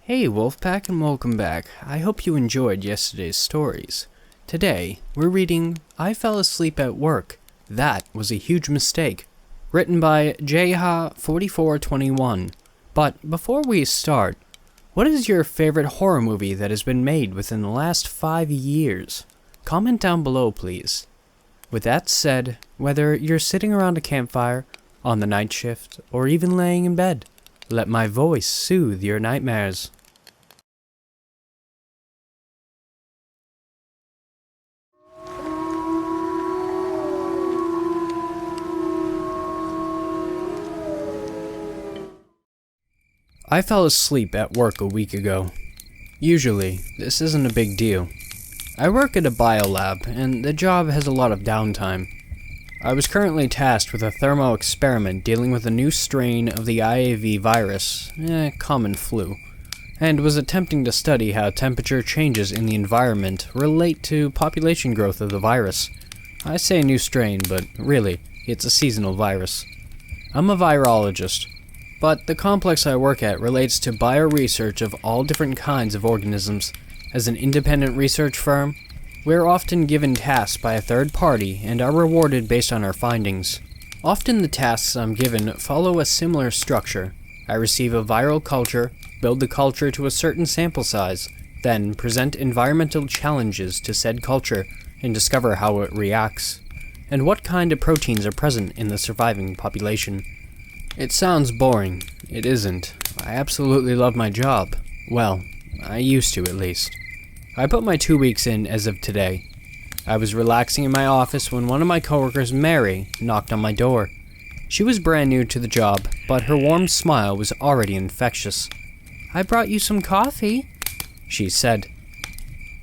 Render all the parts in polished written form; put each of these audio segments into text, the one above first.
Hey Wolfpack, and welcome back. I hope you enjoyed yesterday's stories. Today, we're reading I Fell Asleep at Work. That Was a Huge Mistake, written by Jha4421. But before we start, what is your favorite horror movie that has been made within the last 5 years? Comment down below, please. With that said, whether you're sitting around a campfire, on the night shift, or even laying in bed, let my voice soothe your nightmares. I fell asleep at work a week ago. Usually, this isn't a big deal. I work at a biolab, and the job has a lot of downtime. I was currently tasked with a thermo experiment dealing with a new strain of the IAV virus, common flu, and was attempting to study how temperature changes in the environment relate to population growth of the virus. I say new strain, but really, it's a seasonal virus. I'm a virologist, but the complex I work at relates to bioresearch of all different kinds of organisms. As an independent research firm, we're often given tasks by a third party and are rewarded based on our findings. Often the tasks I'm given follow a similar structure. I receive a viral culture, build the culture to a certain sample size, then present environmental challenges to said culture and discover how it reacts, and what kind of proteins are present in the surviving population. It sounds boring. It isn't. I absolutely love my job. Well, I used to at least. I put my 2 weeks in as of today. I was relaxing in my office when one of my coworkers, Mary, knocked on my door. She was brand new to the job, but her warm smile was already infectious. "I brought you some coffee," she said.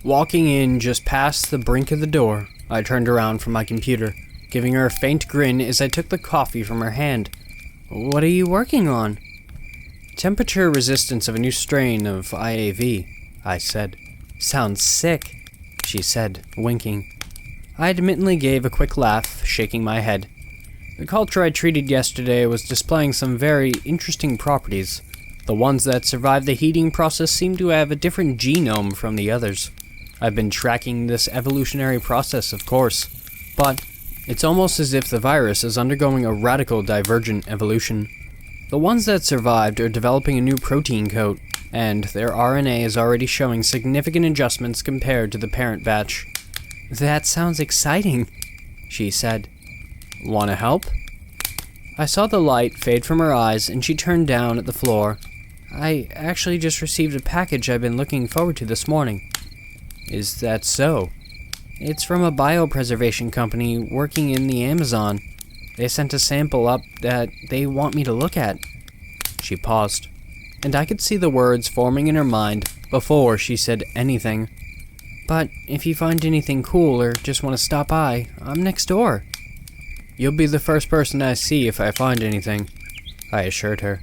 Walking in just past the brink of the door, I turned around from my computer, giving her a faint grin as I took the coffee from her hand. "What are you working on?" "Temperature resistance of a new strain of IAV," I said. "Sounds sick," she said, winking. I admittedly gave a quick laugh, shaking my head. The culture I treated yesterday was displaying some very interesting properties. The ones that survived the heating process seemed to have a different genome from the others. I've been tracking this evolutionary process, of course, but it's almost as if the virus is undergoing a radical divergent evolution. The ones that survived are developing a new protein coat, and their RNA is already showing significant adjustments compared to the parent batch. "That sounds exciting," she said. "Wanna help?" I saw the light fade from her eyes, and she turned down at the floor. "I actually just received a package I've been looking forward to this morning." "Is that so?" "It's from a biopreservation company working in the Amazon. They sent a sample up that they want me to look at." She paused, and I could see the words forming in her mind before she said anything. "But if you find anything cool or just want to stop by, I'm next door." "You'll be the first person I see if I find anything," I assured her.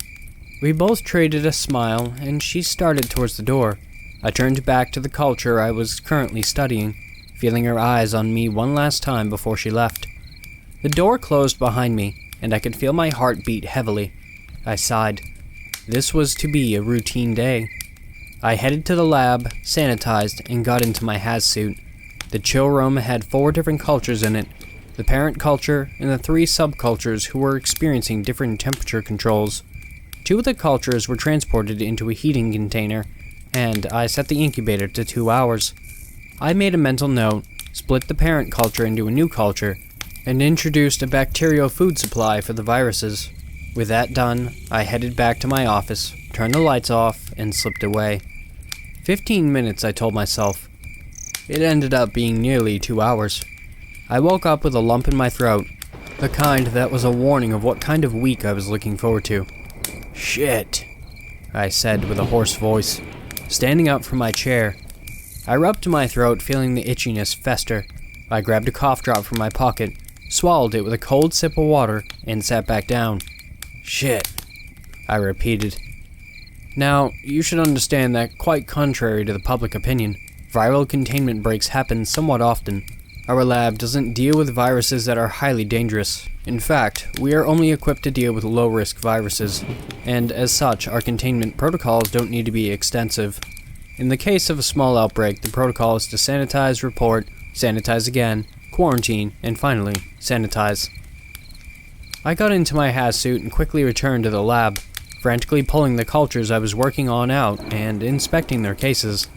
We both traded a smile, and she started towards the door. I turned back to the culture I was currently studying, feeling her eyes on me one last time before she left. The door closed behind me, and I could feel my heart beat heavily. I sighed. This was to be a routine day. I headed to the lab, sanitized, and got into my hazsuit. The chill room had 4 different cultures in it, the parent culture and the 3 subcultures who were experiencing different temperature controls. 2 of the cultures were transported into a heating container, and I set the incubator to 2 hours. I made a mental note, split the parent culture into a new culture, and introduced a bacterial food supply for the viruses. With that done, I headed back to my office, turned the lights off, and slipped away. 15 minutes, I told myself. It ended up being nearly 2 hours. I woke up with a lump in my throat, the kind that was a warning of what kind of week I was looking forward to. "Shit," I said with a hoarse voice, standing up from my chair. I rubbed my throat, feeling the itchiness fester. I grabbed a cough drop from my pocket, swallowed it with a cold sip of water, and sat back down. "Shit," I repeated. Now, you should understand that, quite contrary to the public opinion, viral containment breaks happen somewhat often. Our lab doesn't deal with viruses that are highly dangerous. In fact, we are only equipped to deal with low-risk viruses, and as such, our containment protocols don't need to be extensive. In the case of a small outbreak, the protocol is to sanitize, report, sanitize again, quarantine, and finally, sanitize. I got into my hazsuit and quickly returned to the lab, frantically pulling the cultures I was working on out and inspecting their cases.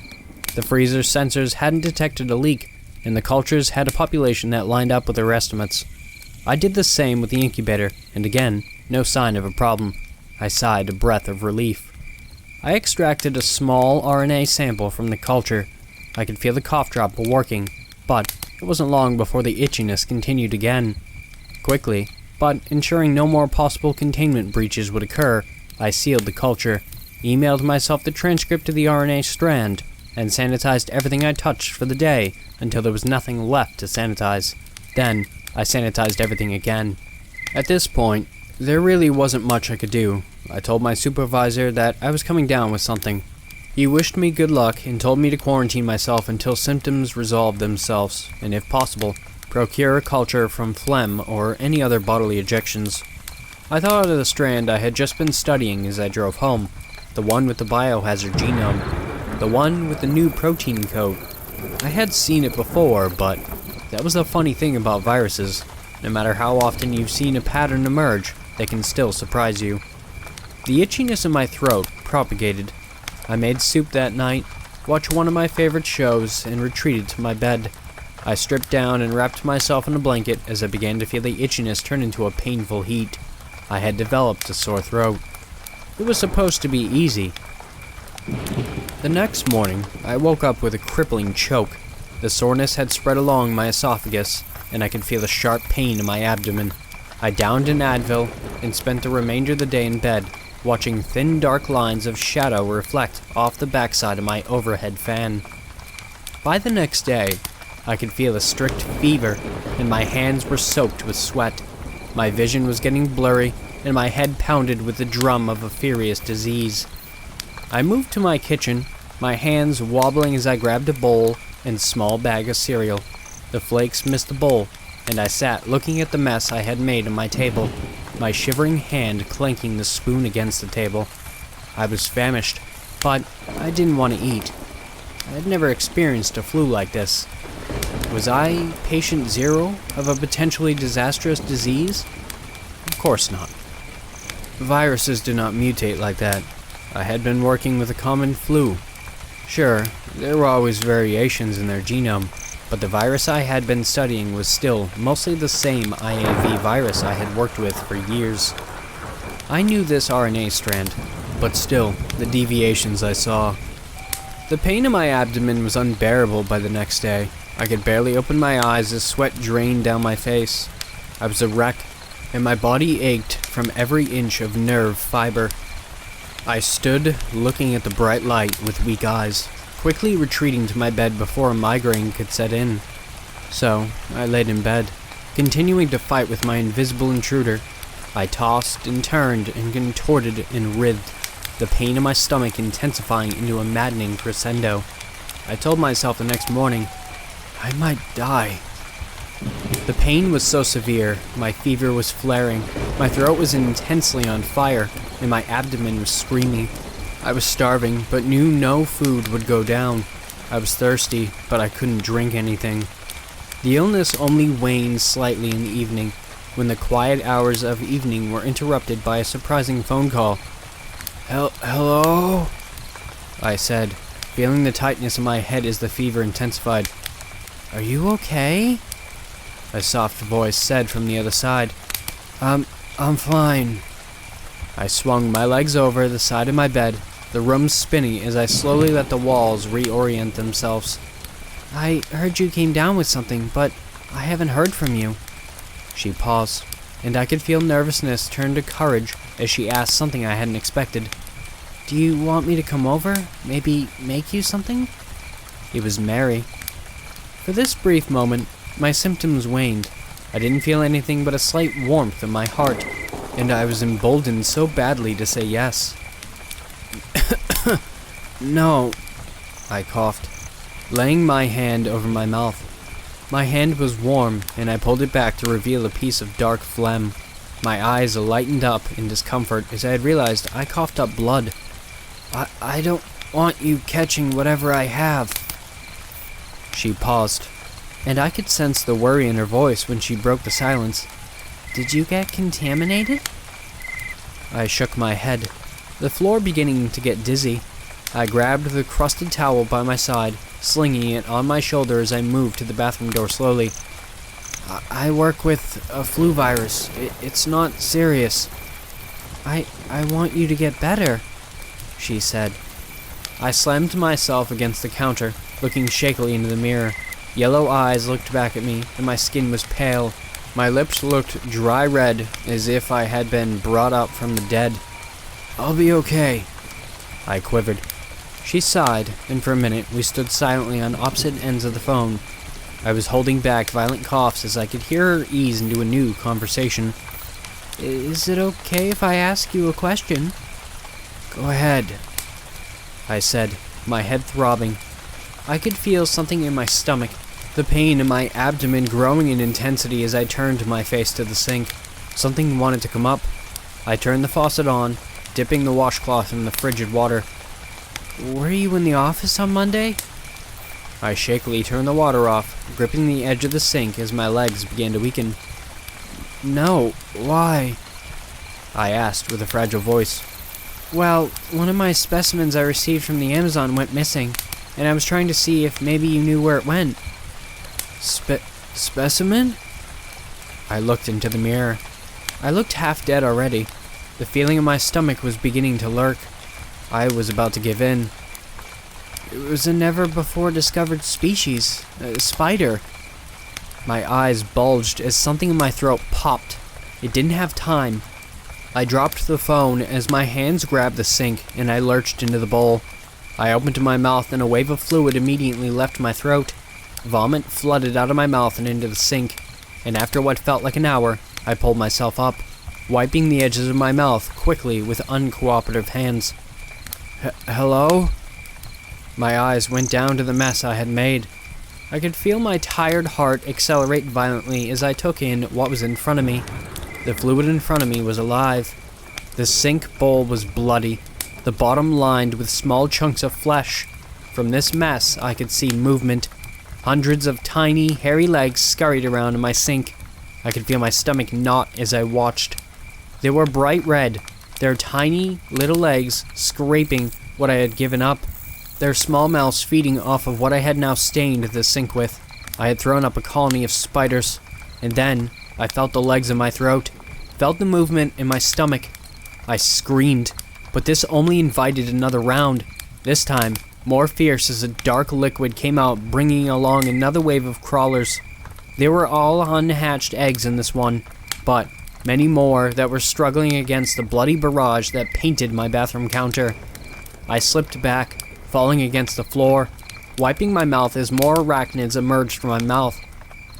The freezer sensors hadn't detected a leak, and the cultures had a population that lined up with their estimates. I did the same with the incubator, and again, no sign of a problem. I sighed a breath of relief. I extracted a small RNA sample from the culture. I could feel the cough drop working, but it wasn't long before the itchiness continued again. Quickly, but ensuring no more possible containment breaches would occur, I sealed the culture, emailed myself the transcript of the RNA strand, and sanitized everything I touched for the day until there was nothing left to sanitize. Then, I sanitized everything again. At this point, there really wasn't much I could do. I told my supervisor that I was coming down with something. He wished me good luck and told me to quarantine myself until symptoms resolved themselves, and if possible, procure a culture from phlegm or any other bodily ejections. I thought of the strand I had just been studying as I drove home, the one with the biohazard genome, the one with the new protein code. I had seen it before, but that was the funny thing about viruses. No matter how often you've seen a pattern emerge, they can still surprise you. The itchiness in my throat propagated. I made soup that night, watched one of my favorite shows, and retreated to my bed. I stripped down and wrapped myself in a blanket as I began to feel the itchiness turn into a painful heat. I had developed a sore throat. It was supposed to be easy. The next morning, I woke up with a crippling choke. The soreness had spread along my esophagus, and I could feel a sharp pain in my abdomen. I downed an Advil and spent the remainder of the day in bed, watching thin dark lines of shadow reflect off the backside of my overhead fan. By the next day, I could feel a strict fever, and my hands were soaked with sweat. My vision was getting blurry, and my head pounded with the drum of a furious disease. I moved to my kitchen, my hands wobbling as I grabbed a bowl and small bag of cereal. The flakes missed the bowl, and I sat looking at the mess I had made on my table, my shivering hand clanking the spoon against the table. I was famished, but I didn't want to eat. I had never experienced a flu like this. Was I patient zero of a potentially disastrous disease? Of course not. Viruses do not mutate like that. I had been working with a common flu. Sure, there were always variations in their genome, but the virus I had been studying was still mostly the same IAV virus I had worked with for years. I knew this RNA strand, but still, the deviations I saw. The pain in my abdomen was unbearable by the next day. I could barely open my eyes as sweat drained down my face. I was a wreck, and my body ached from every inch of nerve fiber. I stood, looking at the bright light with weak eyes, quickly retreating to my bed before a migraine could set in. So, I laid in bed, continuing to fight with my invisible intruder. I tossed and turned and contorted and writhed, the pain in my stomach intensifying into a maddening crescendo. I told myself the next morning, I might die. The pain was so severe, my fever was flaring, my throat was intensely on fire, and my abdomen was screaming. I was starving, but knew no food would go down. I was thirsty, but I couldn't drink anything. The illness only waned slightly in the evening, when the quiet hours of evening were interrupted by a surprising phone call. Hello? I said, feeling the tightness in my head as the fever intensified. Are you okay? A soft voice said from the other side. I'm fine. I swung my legs over the side of my bed, the room spinning as I slowly let the walls reorient themselves. I heard you came down with something, but I haven't heard from you. She paused, and I could feel nervousness turn to courage as she asked something I hadn't expected. Do you want me to come over? Maybe make you something? It was Mary. For this brief moment, my symptoms waned. I didn't feel anything but a slight warmth in my heart, and I was emboldened so badly to say yes. No, I coughed, laying my hand over my mouth. My hand was warm, and I pulled it back to reveal a piece of dark phlegm. My eyes lightened up in discomfort as I had realized I coughed up blood. I don't want you catching whatever I have. She paused, and I could sense the worry in her voice when she broke the silence. Did you get contaminated? I shook my head, the floor beginning to get dizzy. I grabbed the crusted towel by my side, slinging it on my shoulder as I moved to the bathroom door slowly. I work with a flu virus. It's not serious. I want you to get better, she said. I slammed myself against the counter, looking shakily into the mirror. Yellow eyes looked back at me, and my skin was pale. My lips looked dry red, as if I had been brought up from the dead. I'll be okay, I quivered. She sighed, and for a minute we stood silently on opposite ends of the phone. I was holding back violent coughs as I could hear her ease into a new conversation. Is it okay if I ask you a question? Go ahead, I said, my head throbbing. I could feel something in my stomach, the pain in my abdomen growing in intensity as I turned my face to the sink. Something wanted to come up. I turned the faucet on, dipping the washcloth in the frigid water. Were you in the office on Monday? I shakily turned the water off, gripping the edge of the sink as my legs began to weaken. No, why? I asked with a fragile voice. Well, one of my specimens I received from the Amazon went missing, and I was trying to see if maybe you knew where it went. Specimen? I looked into the mirror. I looked half dead already. The feeling in my stomach was beginning to lurk. I was about to give in. It was a never-before-discovered species, a spider. My eyes bulged as something in my throat popped. It didn't have time. I dropped the phone as my hands grabbed the sink and I lurched into the bowl. I opened my mouth and a wave of fluid immediately left my throat. Vomit flooded out of my mouth and into the sink, and after what felt like an hour, I pulled myself up, wiping the edges of my mouth quickly with uncooperative hands. Hello? My eyes went down to the mess I had made. I could feel my tired heart accelerate violently as I took in what was in front of me. The fluid in front of me was alive. The sink bowl was bloody, the bottom lined with small chunks of flesh. From this mess, I could see movement. Hundreds of tiny, hairy legs scurried around in my sink. I could feel my stomach knot as I watched. They were bright red, their tiny, little legs scraping what I had given up, their small mouths feeding off of what I had now stained the sink with. I had thrown up a colony of spiders, and then I felt the legs in my throat, felt the movement in my stomach. I screamed, but this only invited another round, this time more fierce as a dark liquid came out, bringing along another wave of crawlers. There were all unhatched eggs in this one, but many more that were struggling against the bloody barrage that painted my bathroom counter. I slipped back, falling against the floor, wiping my mouth as more arachnids emerged from my mouth.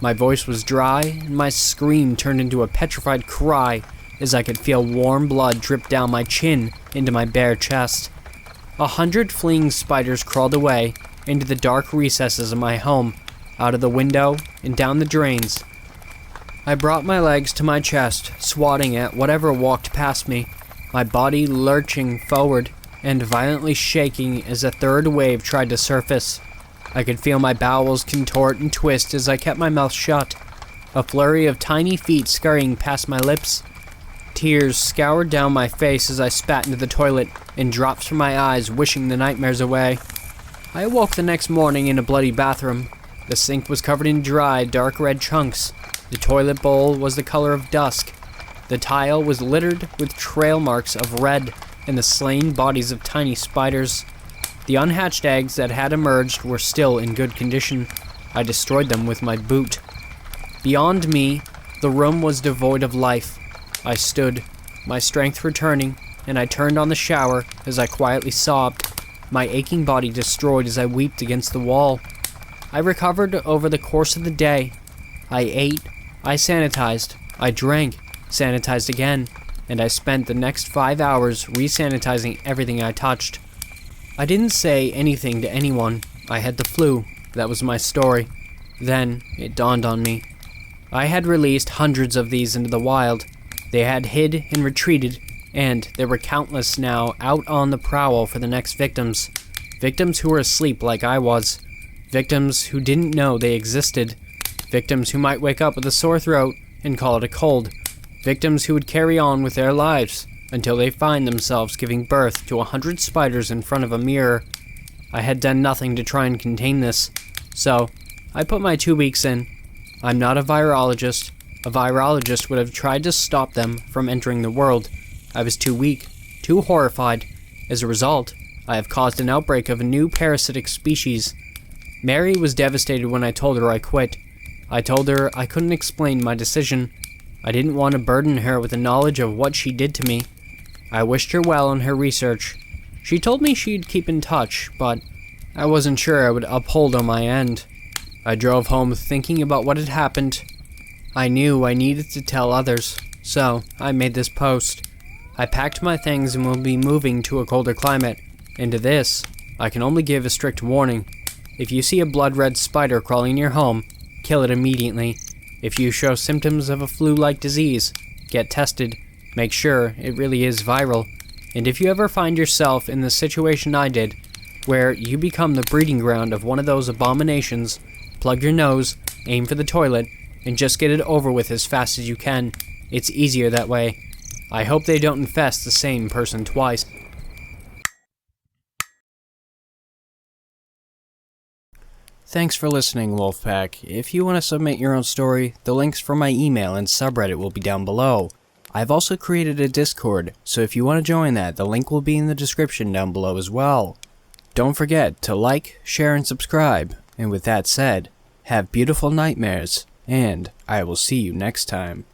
My voice was dry, and my scream turned into a petrified cry as I could feel warm blood drip down my chin into my bare chest. 100 fleeing spiders crawled away into the dark recesses of my home, out of the window and down the drains. I brought my legs to my chest, swatting at whatever walked past me, my body lurching forward and violently shaking as a third wave tried to surface. I could feel my bowels contort and twist as I kept my mouth shut, a flurry of tiny feet scurrying past my lips. Tears scoured down my face as I spat into the toilet, and drops from my eyes wishing the nightmares away. I awoke the next morning in a bloody bathroom. The sink was covered in dry, dark red chunks. The toilet bowl was the color of dusk. The tile was littered with trail marks of red and the slain bodies of tiny spiders. The unhatched eggs that had emerged were still in good condition. I destroyed them with my boot. Beyond me, the room was devoid of life. I stood, my strength returning, and I turned on the shower as I quietly sobbed, my aching body destroyed as I wept against the wall. I recovered over the course of the day. I ate, I sanitized, I drank, sanitized again, and I spent the next 5 hours re-sanitizing everything I touched. I didn't say anything to anyone. I had the flu. That was my story. Then, it dawned on me. I had released hundreds of these into the wild. They had hid and retreated, and there were countless now out on the prowl for the next victims. Victims who were asleep like I was. Victims who didn't know they existed. Victims who might wake up with a sore throat and call it a cold. Victims who would carry on with their lives until they find themselves giving birth to 100 spiders in front of a mirror. I had done nothing to try and contain this, so I put my 2 weeks in. I'm not a virologist. A virologist would have tried to stop them from entering the world. I was too weak, too horrified. As a result, I have caused an outbreak of a new parasitic species. Mary was devastated when I told her I quit. I told her I couldn't explain my decision. I didn't want to burden her with the knowledge of what she did to me. I wished her well in her research. She told me she'd keep in touch, but I wasn't sure I would uphold on my end. I drove home thinking about what had happened. I knew I needed to tell others, so I made this post. I packed my things and will be moving to a colder climate. And to this, I can only give a strict warning. If you see a blood-red spider crawling in your home, kill it immediately. If you show symptoms of a flu-like disease, get tested. Make sure it really is viral. And if you ever find yourself in the situation I did, where you become the breeding ground of one of those abominations, plug your nose, aim for the toilet, and just get it over with as fast as you can. It's easier that way. I hope they don't infest the same person twice. Thanks for listening, Wolfpack. If you want to submit your own story, the links for my email and subreddit will be down below. I've also created a Discord, so if you want to join that, the link will be in the description down below as well. Don't forget to like, share, and subscribe. And with that said, have beautiful nightmares, and I will see you next time.